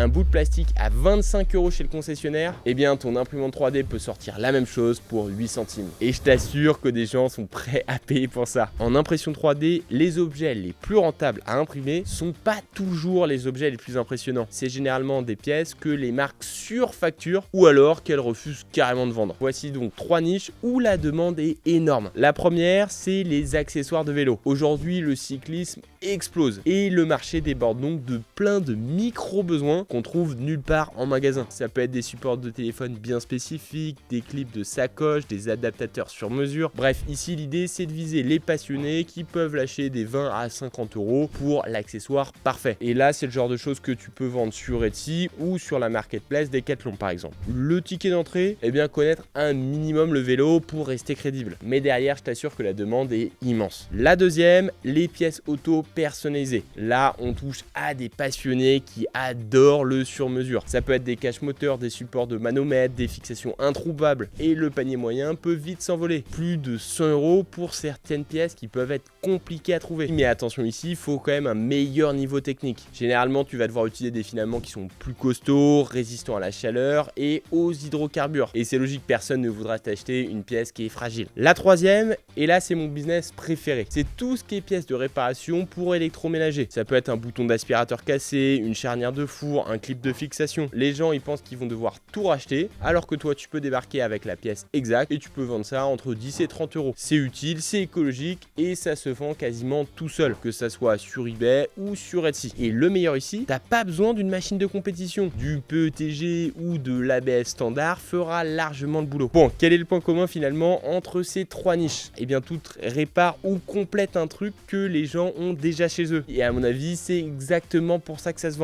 un bout de plastique à 25 € chez le concessionnaire, eh bien ton imprimante 3D peut sortir la même chose pour 8 centimes. Et je t'assure que des gens sont prêts à payer pour ça. En impression 3D, les objets les plus rentables à imprimer sont pas toujours les objets les plus impressionnants. C'est généralement des pièces que les marques surfacturent ou alors qu'elles refusent carrément de vendre. Voici donc 3 niches où la demande est énorme. La première, c'est les accessoires de vélo. Aujourd'hui, le cyclisme explose et le marché déborde donc de plein de micro-besoins qu'on trouve nulle part en magasin. Ça peut être des supports de téléphone bien spécifiques, des clips de sacoche, des adaptateurs sur mesure. Bref, ici l'idée c'est de viser les passionnés qui peuvent lâcher des 20 à 50 € pour l'accessoire parfait. Et là c'est le genre de choses que tu peux vendre sur Etsy ou sur la marketplace Decathlon par exemple. Le ticket d'entrée, eh bien connaître un minimum le vélo pour rester crédible. Mais derrière je t'assure que la demande est immense. La deuxième, les pièces auto personnalisées. Là on touche à des passionnés qui adorent le sur-mesure. Ça peut être des caches moteurs, des supports de manomètres, des fixations introuvables et le panier moyen peut vite s'envoler. Plus de 100 € pour certaines pièces qui peuvent être compliquées à trouver. Mais attention ici, il faut quand même un meilleur niveau technique. Généralement, tu vas devoir utiliser des filaments qui sont plus costauds, résistants à la chaleur et aux hydrocarbures. Et c'est logique, personne ne voudra t'acheter une pièce qui est fragile. La troisième, et là c'est mon business préféré, c'est tout ce qui est pièces de réparation pour électroménager. Ça peut être un bouton d'aspirateur cassé, une charnière de four, un clip de fixation. Les gens ils pensent qu'ils vont devoir tout racheter alors que toi tu peux débarquer avec la pièce exacte et tu peux vendre ça entre 10 et 30 €. C'est utile, c'est écologique et ça se vend quasiment tout seul, que ça soit sur eBay ou sur Etsy. Et le meilleur ici, t'as pas besoin d'une machine de compétition. Du PETG ou de l'ABS standard fera largement le boulot. Bon, quel est le point commun finalement entre ces 3 niches? Eh bien toutes réparent ou complètent un truc que les gens ont déjà chez eux. Et à mon avis, c'est exactement pour ça que ça se vend.